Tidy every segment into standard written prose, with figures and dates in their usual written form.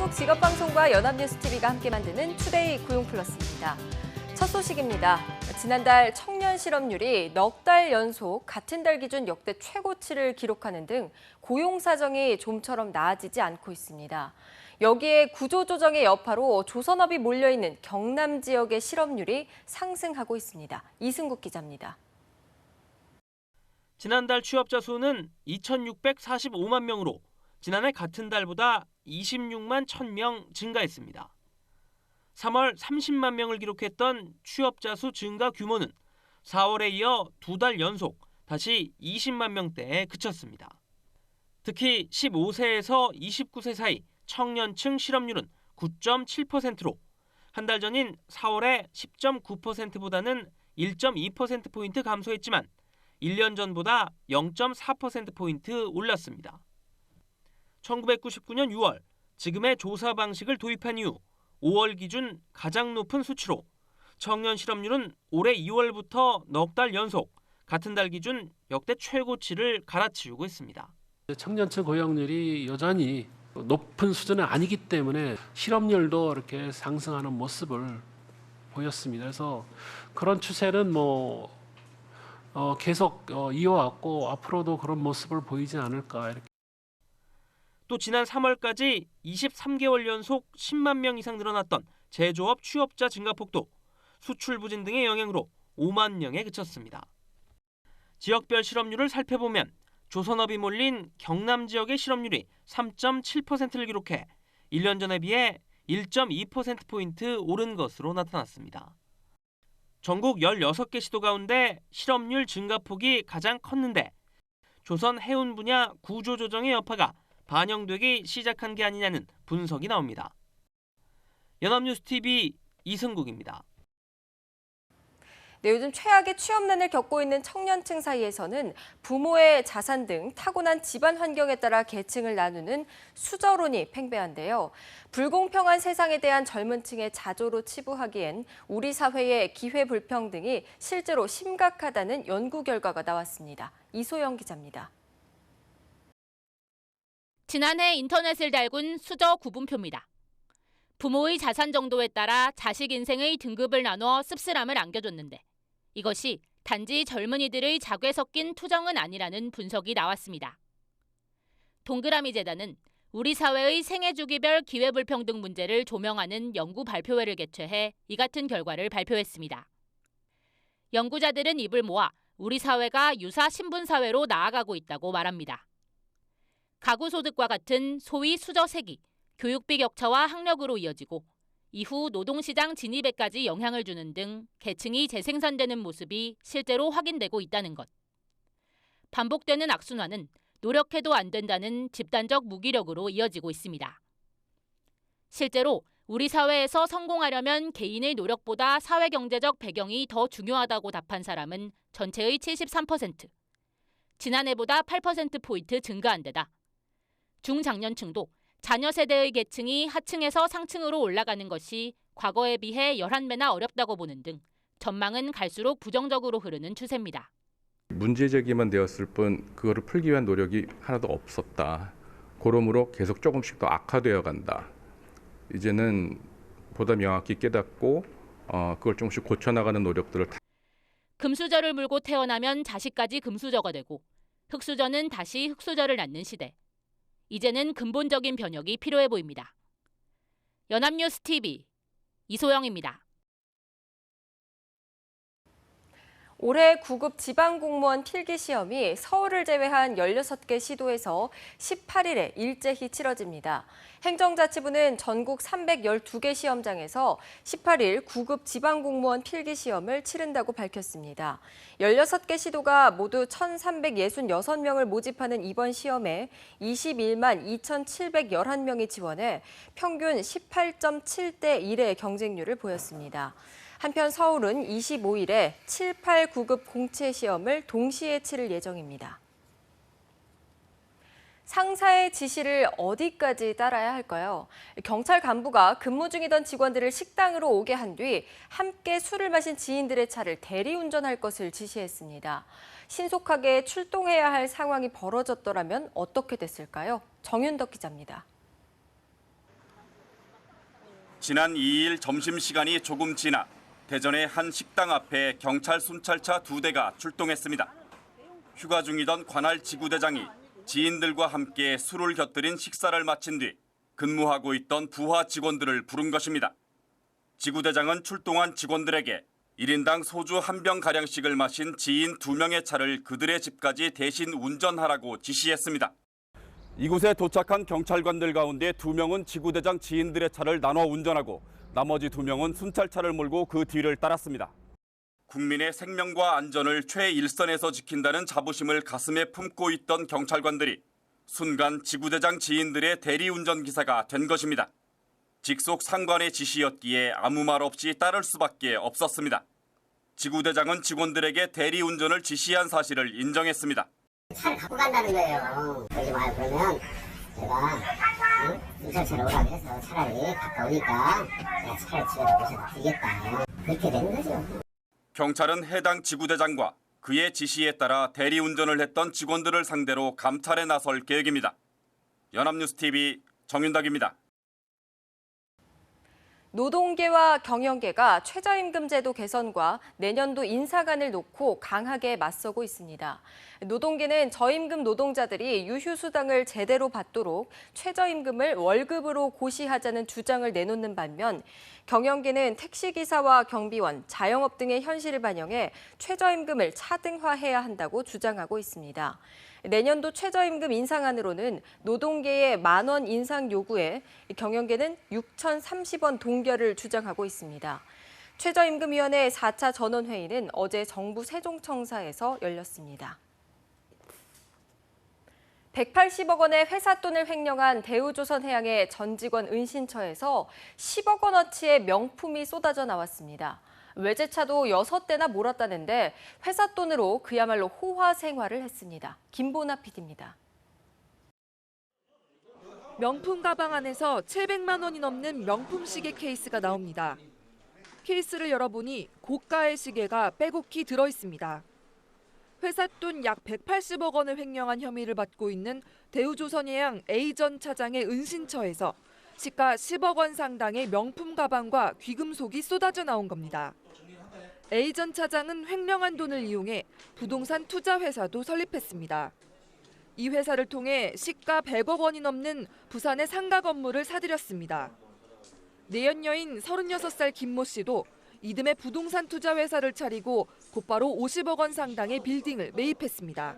한국 직업방송과 연합뉴스TV가 함께 만드는 투데이 고용플러스입니다. 첫 소식입니다. 지난달 청년 실업률이 넉 달 연속 같은 달 기준 역대 최고치를 기록하는 등 고용 사정이 좀처럼 나아지지 않고 있습니다. 여기에 구조조정의 여파로 조선업이 몰려있는 경남 지역의 실업률이 상승하고 있습니다. 이승국 기자입니다. 지난달 취업자 수는 2,645만 명으로 지난해 같은 달보다 26만 1,000명 증가했습니다. 3월 30만 명을 기록했던 취업자 수 증가 규모는 4월에 이어 2달 연속 다시 20만 명대에 그쳤습니다. 특히 15세에서 29세 사이 청년층 실업률은 9.7%로 한 달 전인 4월에 10.9%보다는 1.2%포인트 감소했지만 1년 전보다 0.4%포인트 올랐습니다. 1999년 6월 지금의 조사 방식을 도입한 이후 5월 기준 가장 높은 수치로 청년 실업률은 올해 2월부터 넉 달 연속 같은 달 기준 역대 최고치를 갈아치우고 있습니다. 청년층 고용률이 여전히 높은 수준은 아니기 때문에 실업률도 이렇게 상승하는 모습을 보였습니다. 그래서 그런 추세는 계속 이어왔고 앞으로도 그런 모습을 보이지 않을까 이렇게. 또 지난 3월까지 23개월 연속 10만 명 이상 늘어났던 제조업 취업자 증가폭도 수출 부진 등의 영향으로 5만 명에 그쳤습니다. 지역별 실업률을 살펴보면 조선업이 몰린 경남 지역의 실업률이 3.7%를 기록해 1년 전에 비해 1.2%포인트 오른 것으로 나타났습니다. 전국 16개 시도 가운데 실업률 증가폭이 가장 컸는데 조선 해운 분야 구조조정의 여파가 반영되기 시작한 게 아니냐는 분석이 나옵니다. 연합뉴스TV 이승국입니다. 네, 요즘 최악의 취업난을 겪고 있는 청년층 사이에서는 부모의 자산 등 타고난 집안 환경에 따라 계층을 나누는 수저론이 팽배한데요. 불공평한 세상에 대한 젊은 층의 자조로 치부하기엔 우리 사회의 기회 불평등이 실제로 심각하다는 연구 결과가 나왔습니다. 이소영 기자입니다. 지난해 인터넷을 달군 수저 구분표입니다. 부모의 자산 정도에 따라 자식 인생의 등급을 나눠 씁쓸함을 안겨줬는데 이것이 단지 젊은이들의 자괴 섞인 투정은 아니라는 분석이 나왔습니다. 동그라미 재단은 우리 사회의 생애주기별 기회불평등 문제를 조명하는 연구 발표회를 개최해 이 같은 결과를 발표했습니다. 연구자들은 입을 모아 우리 사회가 유사 신분사회로 나아가고 있다고 말합니다. 가구 소득과 같은 소위 수저 세기, 교육비 격차와 학력으로 이어지고 이후 노동시장 진입에까지 영향을 주는 등 계층이 재생산되는 모습이 실제로 확인되고 있다는 것. 반복되는 악순환은 노력해도 안 된다는 집단적 무기력으로 이어지고 있습니다. 실제로 우리 사회에서 성공하려면 개인의 노력보다 사회경제적 배경이 더 중요하다고 답한 사람은 전체의 73%, 지난해보다 8%포인트 증가한 데다 중장년층도 자녀 세대의 계층이 하층에서 상층으로 올라가는 것이 과거에 비해 11배나 어렵다고 보는 등 전망은 갈수록 부정적으로 흐르는 추세입니다. 문제 제기만 되었을 뿐 그거를 풀기 위한 노력이 하나도 없었다. 그러므로 계속 조금씩 더 악화되어 간다. 이제는 보다 명확히 깨닫고 그걸 조금씩 고쳐나가는 노력들을. 금수저를 물고 태어나면 자식까지 금수저가 되고 흙수저는 다시 흙수저를 낳는 시대. 이제는 근본적인 변혁이 필요해 보입니다. 연합뉴스TV 이소영입니다. 올해 9급 지방공무원 필기시험이 서울을 제외한 16개 시도에서 18일에 일제히 치러집니다. 행정자치부는 전국 312개 시험장에서 18일 9급 지방공무원 필기시험을 치른다고 밝혔습니다. 16개 시도가 모두 1,366명을 모집하는 이번 시험에 21만 2,711명이 지원해 평균 18.7대 1의 경쟁률을 보였습니다. 한편 서울은 25일에 7, 8, 9급 공채 시험을 동시에 치를 예정입니다. 상사의 지시를 어디까지 따라야 할까요? 경찰 간부가 근무 중이던 직원들을 식당으로 오게 한 뒤 함께 술을 마신 지인들의 차를 대리운전할 것을 지시했습니다. 신속하게 출동해야 할 상황이 벌어졌더라면 어떻게 됐을까요? 정윤덕 기자입니다. 지난 2일 점심시간이 조금 지나 대전의 한 식당 앞에 경찰 순찰차 2대가 출동했습니다. 휴가 중이던 관할 지구대장이 지인들과 함께 술을 곁들인 식사를 마친 뒤 근무하고 있던 부하 직원들을 부른 것입니다. 지구대장은 출동한 직원들에게 1인당 소주 1병가량씩을 마신 지인 2명의 차를 그들의 집까지 대신 운전하라고 지시했습니다. 이곳에 도착한 경찰관들 가운데 2명은 지구대장 지인들의 차를 나눠 운전하고 나머지 2명은 순찰차를 몰고 그 뒤를 따랐습니다. 국민의 생명과 안전을 최일선에서 지킨다는 자부심을 가슴에 품고 있던 경찰관들이 순간 지구대장 지인들의 대리운전 기사가 된 것입니다. 직속 상관의 지시였기에 아무 말 없이 따를 수밖에 없었습니다. 지구대장은 직원들에게 대리운전을 지시한 사실을 인정했습니다. 차를 갖고 간다는 거예요. 그러지 말고 그러면 제가 순찰차로 오라고 해서 차라리 가까우니까 제가 차를 집에 모셔다 드리겠다. 그렇게 된 거죠. 경찰은 해당 지구대장과 그의 지시에 따라 대리운전을 했던 직원들을 상대로 감찰에 나설 계획입니다. 연합뉴스TV 정윤덕입니다. 노동계와 경영계가 최저임금 제도 개선과 내년도 인사관을 놓고 강하게 맞서고 있습니다. 노동계는 저임금 노동자들이 유휴수당을 제대로 받도록 최저임금을 월급으로 고시하자는 주장을 내놓는 반면 경영계는 택시기사와 경비원, 자영업 등의 현실을 반영해 최저임금을 차등화해야 한다고 주장하고 있습니다. 내년도 최저임금 인상안으로는 노동계의 10,000원 인상 요구에 경영계는 6,030원 동결을 주장하고 있습니다. 최저임금위원회 4차 전원회의는 어제 정부 세종청사에서 열렸습니다. 180억 원의 회사 돈을 횡령한 대우조선해양의 전 직원 은신처에서 10억 원어치의 명품이 쏟아져 나왔습니다. 외제차도 6대나 몰았다는데 회사 돈으로 그야말로 호화 생활을 했습니다. 김보나 PD입니다. 명품 가방 안에서 700만 원이 넘는 명품 시계 케이스가 나옵니다. 케이스를 열어보니 고가의 시계가 빼곡히 들어있습니다. 회사 돈 약 180억 원을 횡령한 혐의를 받고 있는 대우조선해양 A 전 차장의 은신처에서 시가 10억 원 상당의 명품 가방과 귀금속이 쏟아져 나온 겁니다. A 전 차장은 횡령한 돈을 이용해 부동산 투자 회사도 설립했습니다. 이 회사를 통해 시가 100억 원이 넘는 부산의 상가 건물을 사들였습니다. 내연녀인 36살 김모 씨도 이듬해 부동산 투자 회사를 차리고 곧바로 50억 원 상당의 빌딩을 매입했습니다.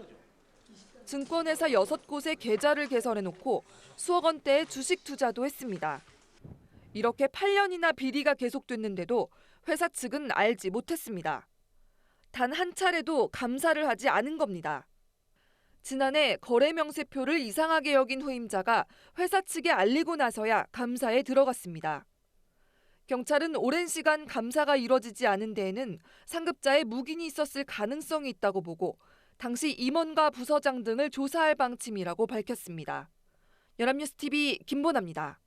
증권회사 6곳에 계좌를 개설해놓고 수억 원대의 주식 투자도 했습니다. 이렇게 8년이나 비리가 계속됐는데도 회사 측은 알지 못했습니다. 단 한 차례도 감사를 하지 않은 겁니다. 지난해 거래 명세표를 이상하게 여긴 후임자가 회사 측에 알리고 나서야 감사에 들어갔습니다. 경찰은 오랜 시간 감사가 이뤄지지 않은 데에는 상급자의 묵인이 있었을 가능성이 있다고 보고 당시 임원과 부서장 등을 조사할 방침이라고 밝혔습니다. 연합뉴스TV 김보나입니다.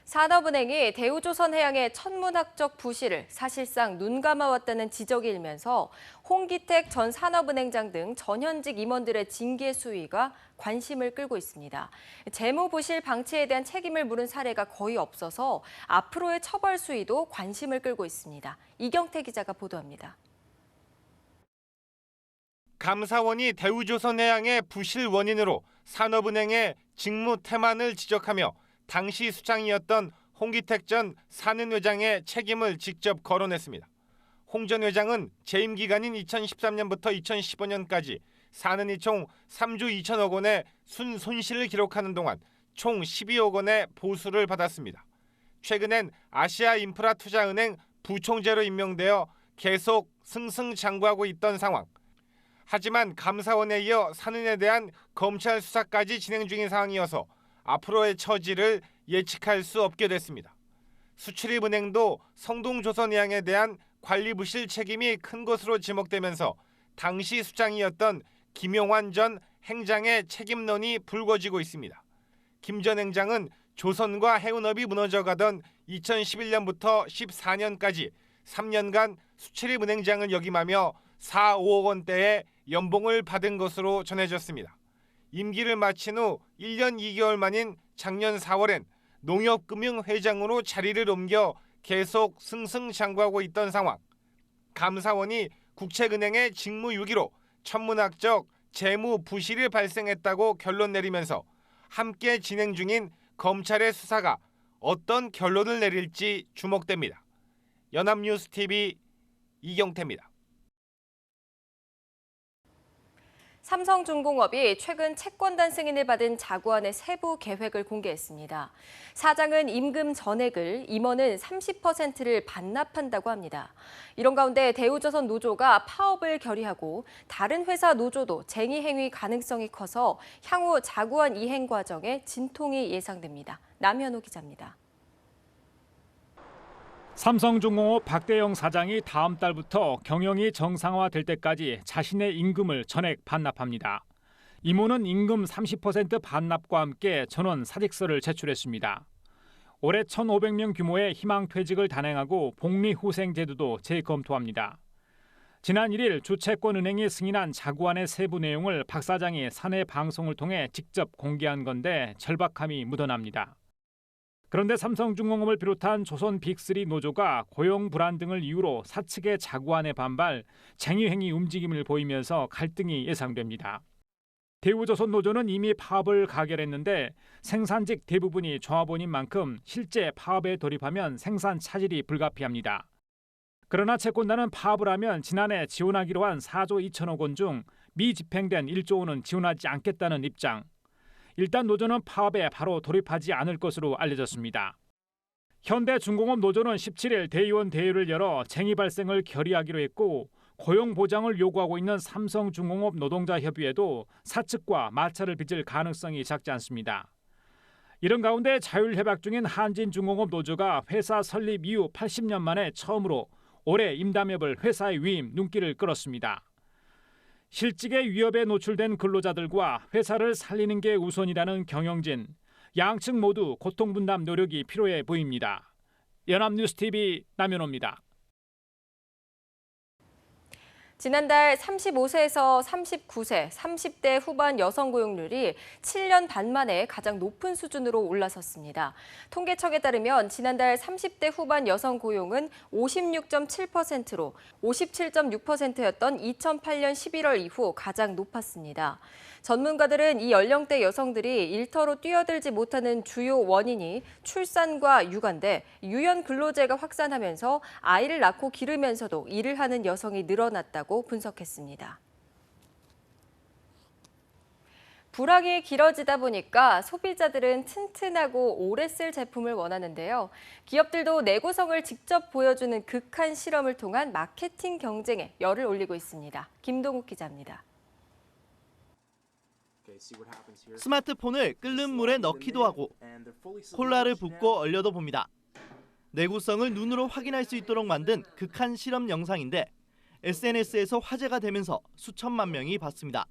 산업은행이 대우조선해양의 천문학적 부실을 사실상 눈감아왔다는 지적이 일면서 홍기택 전 산업은행장 등 전현직 임원들의 징계 수위가 관심을 끌고 있습니다. 재무부실 방치에 대한 책임을 물은 사례가 거의 없어서 앞으로의 처벌 수위도 관심을 끌고 있습니다. 이경태 기자가 보도합니다. 감사원이 대우조선해양의 부실 원인으로 산업은행의 직무 태만을 지적하며 당시 수장이었던 홍기택 전 산은회장의 책임을 직접 거론했습니다. 홍 전 회장은 재임 기간인 2013년부터 2015년까지 산은이 총 3조 2천억 원의 순손실을 기록하는 동안 총 12억 원의 보수를 받았습니다. 최근엔 아시아인프라투자은행 부총재로 임명되어 계속 승승장구하고 있던 상황. 하지만 감사원에 이어 산은에 대한 검찰 수사까지 진행 중인 상황이어서 앞으로의 처지를 예측할 수 없게 됐습니다. 수출입은행도 성동조선해양에 대한 관리 부실 책임이 큰 것으로 지목되면서 당시 수장이었던 김용환 전 행장의 책임론이 불거지고 있습니다. 김 전 행장은 조선과 해운업이 무너져가던 2011년부터 14년까지 3년간 수출입은행장을 역임하며 4, 5억 원대의 연봉을 받은 것으로 전해졌습니다. 임기를 마친 후 1년 2개월 만인 작년 4월엔 농협금융회장으로 자리를 옮겨 계속 승승장구하고 있던 상황. 감사원이 국책은행의 직무유기로 천문학적 재무 부실이 발생했다고 결론 내리면서 함께 진행 중인 검찰의 수사가 어떤 결론을 내릴지 주목됩니다. 연합뉴스TV 이경태입니다. 삼성중공업이 최근 채권단 승인을 받은 자구안의 세부 계획을 공개했습니다. 사장은 임금 전액을, 임원은 30%를 반납한다고 합니다. 이런 가운데 대우조선 노조가 파업을 결의하고 다른 회사 노조도 쟁의 행위 가능성이 커서 향후 자구안 이행 과정에 진통이 예상됩니다. 남현호 기자입니다. 삼성중공업 박대영 사장이 다음 달부터 경영이 정상화될 때까지 자신의 임금을 전액 반납합니다. 임원은 임금 30% 반납과 함께 전원 사직서를 제출했습니다. 올해 1,500명 규모의 희망퇴직을 단행하고 복리후생 제도도 재검토합니다. 지난 1일 주채권은행이 승인한 자구안의 세부 내용을 박 사장이 사내 방송을 통해 직접 공개한 건데 절박함이 묻어납니다. 그런데 삼성중공업을 비롯한 조선 빅3 노조가 고용 불안 등을 이유로 사측의 자구안에 반발, 쟁의행위 움직임을 보이면서 갈등이 예상됩니다. 대우조선 노조는 이미 파업을 가결했는데 생산직 대부분이 조합원인 만큼 실제 파업에 돌입하면 생산 차질이 불가피합니다. 그러나 채권단은 파업을 하면 지난해 지원하기로 한 4조 2천억 원 중 미집행된 1조 원은 지원하지 않겠다는 입장. 일단 노조는 파업에 바로 돌입하지 않을 것으로 알려졌습니다. 현대중공업 노조는 17일 대의원 대회를 열어 쟁의 발생을 결의하기로 했고 고용 보장을 요구하고 있는 삼성중공업 노동자협의회도 사측과 마찰을 빚을 가능성이 작지 않습니다. 이런 가운데 자율협약 중인 한진중공업 노조가 회사 설립 이후 80년 만에 처음으로 올해 임담협을 회사에 위임 눈길을 끌었습니다. 실직의 위협에 노출된 근로자들과 회사를 살리는 게 우선이라는 경영진, 양측 모두 고통분담 노력이 필요해 보입니다. 연합뉴스TV 남현호입니다. 지난달 35세에서 39세, 30대 후반 여성 고용률이 7년 반 만에 가장 높은 수준으로 올라섰습니다. 통계청에 따르면 지난달 30대 후반 여성 고용은 56.7%로 57.6%였던 2008년 11월 이후 가장 높았습니다. 전문가들은 이 연령대 여성들이 일터로 뛰어들지 못하는 주요 원인이 출산과 육아인데 유연 근로제가 확산하면서 아이를 낳고 기르면서도 일을 하는 여성이 늘어났다고 분석했습니다. 불황이 길어지다 보니까 소비자들은 튼튼하고 오래 쓸 제품을 원하는데요. 기업들도 내구성을 직접 보여주는 극한 실험을 통한 마케팅 경쟁에 열을 올리고 있습니다. 김동욱 기자입니다. 스마트폰을 끓는 물에 넣기도 하고 콜라를 붓고 얼려도 봅니다. 내구성을 눈으로 확인할 수 있도록 만든 극한 실험 영상인데 SNS에서 화제가 되면서 수천만 명이 봤습니다.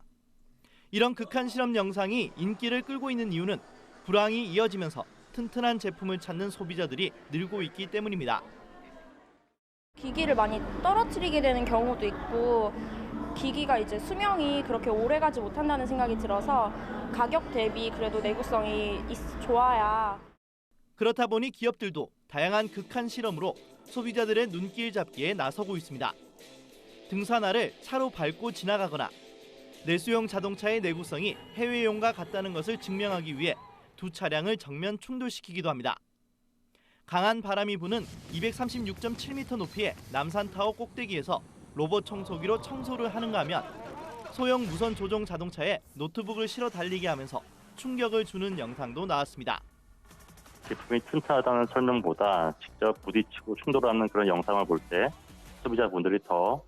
이런 극한 실험 영상이 인기를 끌고 있는 이유는 불황이 이어지면서 튼튼한 제품을 찾는 소비자들이 늘고 있기 때문입니다. 기기를 많이 떨어뜨리게 되는 경우도 있고 기기가 이제 수명이 그렇게 오래 가지 못한다는 생각이 들어서 가격 대비 그래도 내구성이 좋아야. 그렇다 보니 기업들도 다양한 극한 실험으로 소비자들의 눈길 잡기에 나서고 있습니다. 등산화를 차로 밟고 지나가거나 내수용 자동차의 내구성이 해외용과 같다는 것을 증명하기 위해 두 차량을 정면 충돌시키기도 합니다. 강한 바람이 부는 236.7m 높이의 남산타워 꼭대기에서 로봇 청소기로 청소를 하는가 하면 소형 무선 조종 자동차에 노트북을 실어 달리게 하면서 충격을 주는 영상도 나왔습니다. 제품이 튼튼하다는 설명보다 직접 부딪히고 충돌하는 그런 영상을 볼 때 소비자분들이 더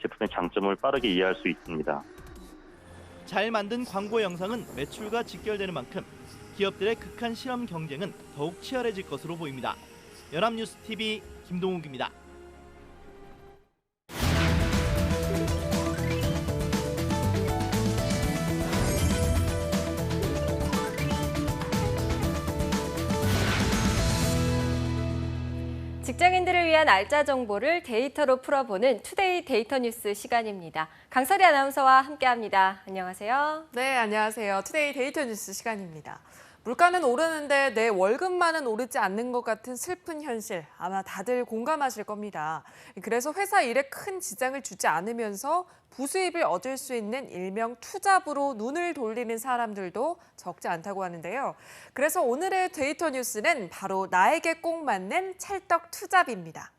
제품의 장점을 빠르게 이해할 수 있습니다. 잘 만든 광고 영상은 매출과 직결되는 만큼 기업들의 극한 실험 경쟁은 더욱 치열해질 것으로 보입니다. 연합뉴스TV 김동욱입니다. 직장인들을 위한 알짜 정보를 데이터로 풀어보는 투데이 데이터 뉴스 시간입니다. 강설희 아나운서와 함께합니다. 안녕하세요. 네, 안녕하세요. 투데이 데이터 뉴스 시간입니다. 물가는 오르는데 내 월급만은 오르지 않는 것 같은 슬픈 현실 아마 다들 공감하실 겁니다. 그래서 회사 일에 큰 지장을 주지 않으면서 부수입을 얻을 수 있는 일명 투잡으로 눈을 돌리는 사람들도 적지 않다고 하는데요. 그래서 오늘의 데이터 뉴스는 바로 나에게 꼭 맞는 찰떡 투잡입니다.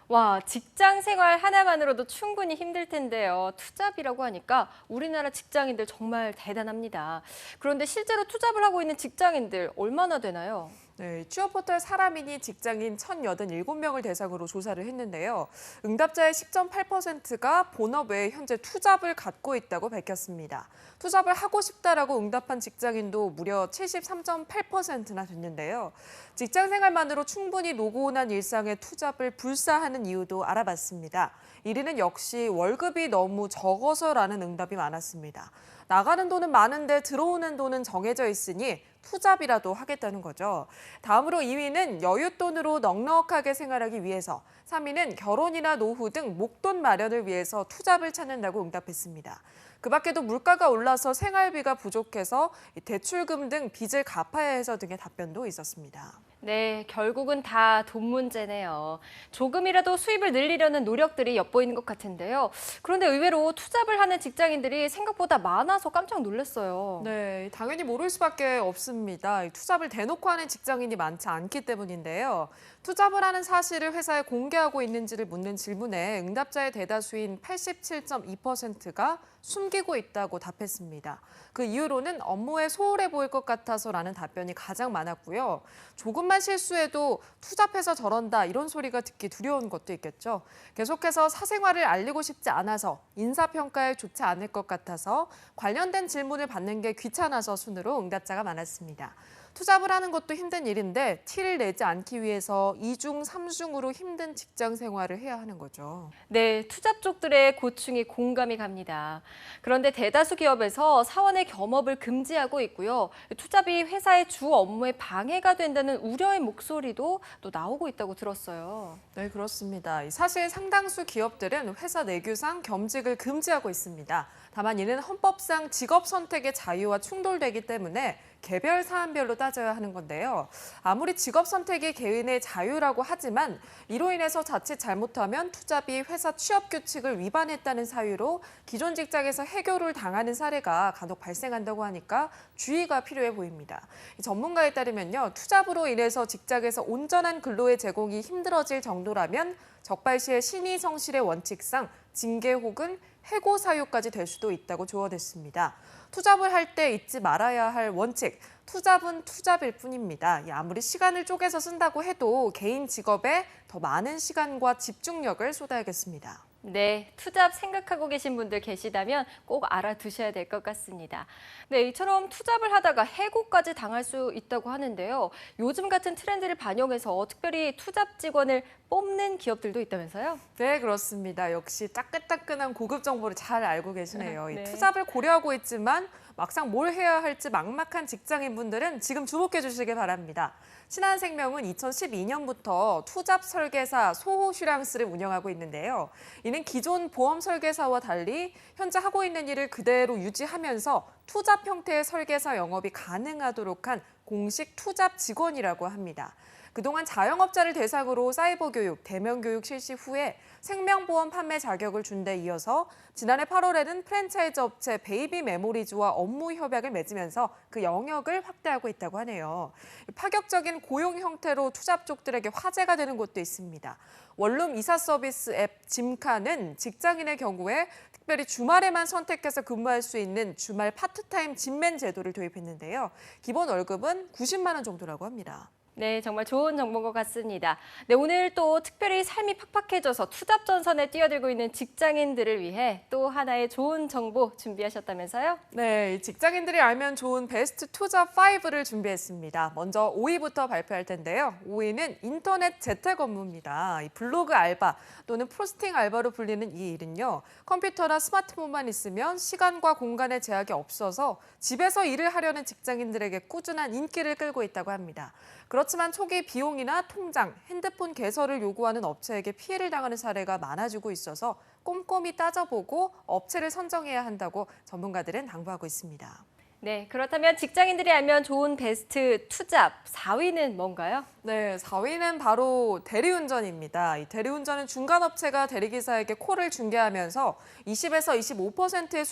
와, 직장 생활 하나만으로도 충분히 힘들 텐데요. 투잡이라고 하니까 우리나라 직장인들 정말 대단합니다. 그런데 실제로 투잡을 하고 있는 직장인들 얼마나 되나요? 네, 취업포털 사람이니 직장인 1,087명을 대상으로 조사를 했는데요. 응답자의 10.8%가 본업 외에 현재 투잡을 갖고 있다고 밝혔습니다. 투잡을 하고 싶다라고 응답한 직장인도 무려 73.8%나 됐는데요. 직장 생활만으로 충분히 노곤한 일상에 투잡을 불사하는 이유도 알아봤습니다. 1위는 역시 월급이 너무 적어서라는 응답이 많았습니다. 나가는 돈은 많은데 들어오는 돈은 정해져 있으니 투잡이라도 하겠다는 거죠. 다음으로 2위는 여윳돈으로 넉넉하게 생활하기 위해서, 3위는 결혼이나 노후 등 목돈 마련을 위해서 투잡을 찾는다고 응답했습니다. 그 밖에도 물가가 올라서 생활비가 부족해서 대출금 등 빚을 갚아야 해서 등의 답변도 있었습니다. 네, 결국은 다 돈 문제네요. 조금이라도 수입을 늘리려는 노력들이 엿보이는 것 같은데요. 그런데 의외로 투잡을 하는 직장인들이 생각보다 많아서 깜짝 놀랐어요. 네, 당연히 모를 수밖에 없습니다. 투잡을 대놓고 하는 직장인이 많지 않기 때문인데요. 투잡을 하는 사실을 회사에 공개하고 있는지를 묻는 질문에 응답자의 대다수인 87.2%가 숨기고 있다고 답했습니다. 그 이유로는 업무에 소홀해 보일 것 같아서라는 답변이 가장 많았고요. 조금만 실수해도 투잡해서 저런다 이런 소리가 듣기 두려운 것도 있겠죠. 계속해서 사생활을 알리고 싶지 않아서, 인사평가에 좋지 않을 것 같아서, 관련된 질문을 받는 게 귀찮아서 순으로 응답자가 많았습니다. 투잡을 하는 것도 힘든 일인데 티를 내지 않기 위해서 2중, 3중으로 힘든 직장 생활을 해야 하는 거죠. 네, 투잡족들의 고충이 공감이 갑니다. 그런데 대다수 기업에서 사원의 겸업을 금지하고 있고요. 투잡이 회사의 주 업무에 방해가 된다는 우려의 목소리도 또 나오고 있다고 들었어요. 네, 그렇습니다. 사실 상당수 기업들은 회사 내규상 겸직을 금지하고 있습니다. 다만 이는 헌법상 직업 선택의 자유와 충돌되기 때문에 개별 사안별로 따져야 하는 건데요. 아무리 직업 선택이 개인의 자유라고 하지만 이로 인해서 자칫 잘못하면 투잡이 회사 취업 규칙을 위반했다는 사유로 기존 직장에서 해고를 당하는 사례가 간혹 발생한다고 하니까 주의가 필요해 보입니다. 전문가에 따르면요, 투잡으로 인해서 직장에서 온전한 근로의 제공이 힘들어질 정도라면 적발 시의 신의 성실의 원칙상 징계 혹은 해고 사유까지 될 수도 있다고 조언했습니다. 투잡을 할 때 잊지 말아야 할 원칙, 투잡은 투잡일 뿐입니다. 아무리 시간을 쪼개서 쓴다고 해도 개인 직업에 더 많은 시간과 집중력을 쏟아야겠습니다. 네, 투잡 생각하고 계신 분들 계시다면 꼭 알아두셔야 될 것 같습니다. 네, 이처럼 투잡을 하다가 해고까지 당할 수 있다고 하는데요. 요즘 같은 트렌드를 반영해서 특별히 투잡 직원을 뽑는 기업들도 있다면서요? 네, 그렇습니다. 역시 따끈따끈한 고급 정보를 잘 알고 계시네요. 네. 이 투잡을 고려하고 있지만 막상 뭘 해야 할지 막막한 직장인분들은 지금 주목해 주시길 바랍니다. 신한생명은 2012년부터 투잡 설계사 소호슈랑스를 운영하고 있는데요. 이는 기존 보험 설계사와 달리 현재 하고 있는 일을 그대로 유지하면서 투잡 형태의 설계사 영업이 가능하도록 한 공식 투잡 직원이라고 합니다. 그동안 자영업자를 대상으로 사이버 교육, 대면 교육 실시 후에 생명보험 판매 자격을 준 데 이어서 지난해 8월에는 프랜차이즈 업체 베이비 메모리즈와 업무 협약을 맺으면서 그 영역을 확대하고 있다고 하네요. 파격적인 고용 형태로 투잡족들에게 화제가 되는 곳도 있습니다. 원룸 이사 서비스 앱 짐카는 직장인의 경우에 특별히 주말에만 선택해서 근무할 수 있는 주말 파트타임 짐맨 제도를 도입했는데요. 기본 월급은 90만 원 정도라고 합니다. 네, 정말 좋은 정보인 것 같습니다. 네, 오늘 또 특별히 삶이 팍팍해져서 투잡 전선에 뛰어들고 있는 직장인들을 위해 또 하나의 좋은 정보 준비하셨다면서요? 네, 직장인들이 알면 좋은 베스트 투잡 5를 준비했습니다. 먼저 5위부터 발표할 텐데요. 5위는 인터넷 재택 업무입니다. 이 블로그 알바 또는 포스팅 알바로 불리는 이 일은요, 컴퓨터나 스마트폰만 있으면 시간과 공간의 제약이 없어서 집에서 일을 하려는 직장인들에게 꾸준한 인기를 끌고 있다고 합니다. 그렇지만 초기 비용이나 통장, 핸드폰 개설을 요구하는 업체에게 피해를 당하는 사례가 많아지고 있어서 꼼꼼히 따져보고 업체를 선정해야 한다고 전문가들은 당부하고 있습니다. 네, 그렇다면 직장인들이 알면 좋은 베스트 투잡 4위는 뭔가요? 네, 4위는 바로 대리운전입니다. 이 대리운전은 중간업체가 대리기사에게 콜을 중개하면서 20에서 25%의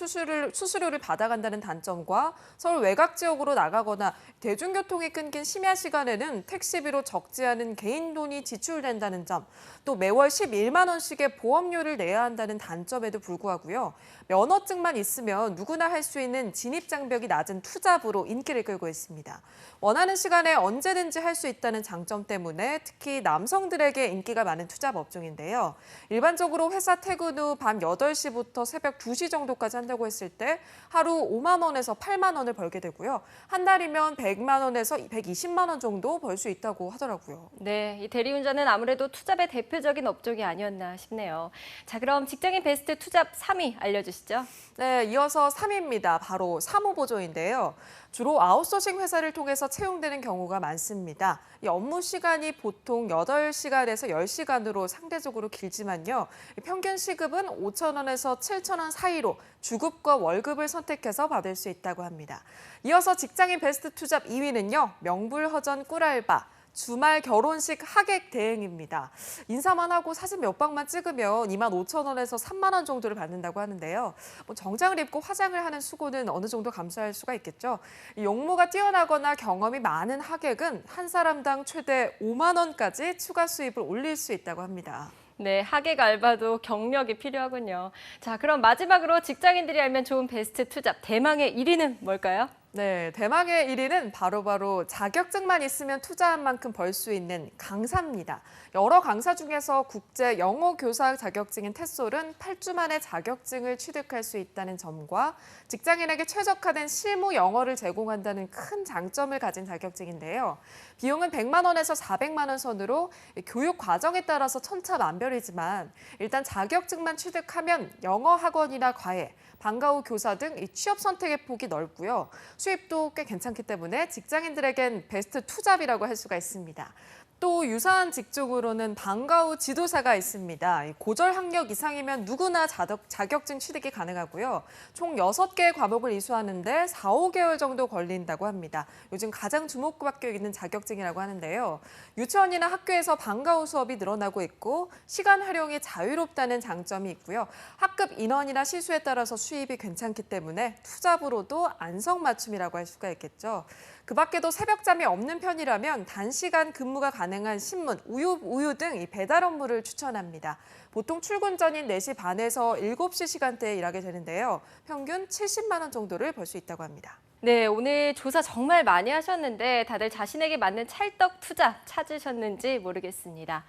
수수료를 받아간다는 단점과 서울 외곽 지역으로 나가거나 대중교통이 끊긴 심야 시간에는 택시비로 적지 않은 개인 돈이 지출된다는 점, 또 매월 11만 원씩의 보험료를 내야 한다는 단점에도 불구하고요. 면허증만 있으면 누구나 할 수 있는 진입장벽이 낮은 투잡으로 인기를 끌고 있습니다. 원하는 시간에 언제든지 할 수 있다는 장점 때문에 특히 남성들에게 인기가 많은 투잡 업종인데요. 일반적으로 회사 퇴근 후 밤 8시부터 새벽 2시 정도까지 한다고 했을 때 하루 5만 원에서 8만 원을 벌게 되고요. 한 달이면 100만 원에서 120만 원 정도 벌 수 있다고 하더라고요. 네, 이 대리운전은 아무래도 투잡의 대표적인 업종이 아니었나 싶네요. 자, 그럼 직장인 베스트 투잡 3위 알려주시죠. 네, 이어서 3위입니다. 바로 사무보조인데요. 주로 아웃소싱 회사를 통해서 채용되는 경우가 많습니다. 이 업무 시간이 보통 8시간에서 10시간으로 상대적으로 길지만요. 평균 시급은 5천 원에서 7천 원 사이로 주급과 월급을 선택해서 받을 수 있다고 합니다. 이어서 직장인 베스트 투잡 2위는요. 명불허전 꿀알바. 주말 결혼식 하객 대행입니다. 인사만 하고 사진 몇 방만 찍으면 2만 5천 원에서 3만 원 정도를 받는다고 하는데요. 정장을 입고 화장을 하는 수고는 어느 정도 감수할 수가 있겠죠. 용모가 뛰어나거나 경험이 많은 하객은 한 사람당 최대 5만 원까지 추가 수입을 올릴 수 있다고 합니다. 네, 하객 알바도 경력이 필요하군요. 자, 그럼 마지막으로 직장인들이 알면 좋은 베스트 투잡 대망의 1위는 뭘까요? 네, 대망의 1위는 바로 자격증만 있으면 투자한 만큼 벌 수 있는 강사입니다. 여러 강사 중에서 국제 영어 교사 자격증인 햇솔은 8주 만에 자격증을 취득할 수 있다는 점과 직장인에게 최적화된 실무 영어를 제공한다는 큰 장점을 가진 자격증인데요. 비용은 100만 원에서 400만 원 선으로 교육 과정에 따라서 천차만별이지만 일단 자격증만 취득하면 영어 학원이나 과외, 방과 후 교사 등 취업 선택의 폭이 넓고요. 수입도 꽤 괜찮기 때문에 직장인들에겐 베스트 투잡이라고 할 수가 있습니다. 또 유사한 직종으로는 방과 후 지도사가 있습니다. 고졸 학력 이상이면 누구나 자격증 취득이 가능하고요. 총 6개의 과목을 이수하는데 4, 5개월 정도 걸린다고 합니다. 요즘 가장 주목받고 있는 자격증이라고 하는데요. 유치원이나 학교에서 방과 후 수업이 늘어나고 있고 시간 활용이 자유롭다는 장점이 있고요. 학급 인원이나 시수에 따라서 수입이 괜찮기 때문에 투잡으로도 안성맞춤이라고 할 수가 있겠죠. 그 밖에도 새벽잠이 없는 편이라면 단시간 근무가 가능한 신문, 우유 등 배달 업무를 추천합니다. 보통 출근 전인 4시 반에서 7시 시간대에 일하게 되는데요. 평균 70만 원 정도를 벌 수 있다고 합니다. 네, 오늘 조사 정말 많이 하셨는데 다들 자신에게 맞는 찰떡 투잡 찾으셨는지 모르겠습니다.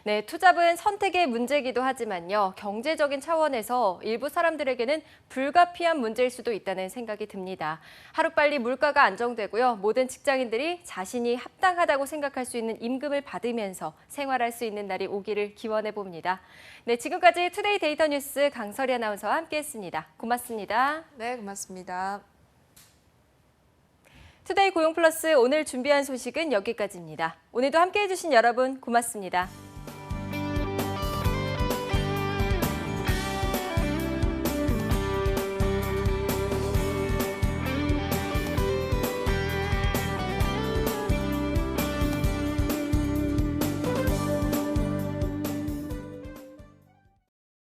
네, 투잡은 선택의 문제이기도 하지만요. 경제적인 차원에서 일부 사람들에게는 불가피한 문제일 수도 있다는 생각이 듭니다. 하루빨리 물가가 안정되고요. 모든 직장인들이 자신이 합당하다고 생각할 수 있는 임금을 받으면서 생활할 수 있는 날이 오기를 기원해 봅니다. 네, 지금까지 투데이 데이터 뉴스 강설희 아나운서와 함께했습니다. 고맙습니다. 네, 고맙습니다. 투데이 고용플러스 오늘 준비한 소식은 여기까지입니다. 오늘도 함께해 주신 여러분 고맙습니다.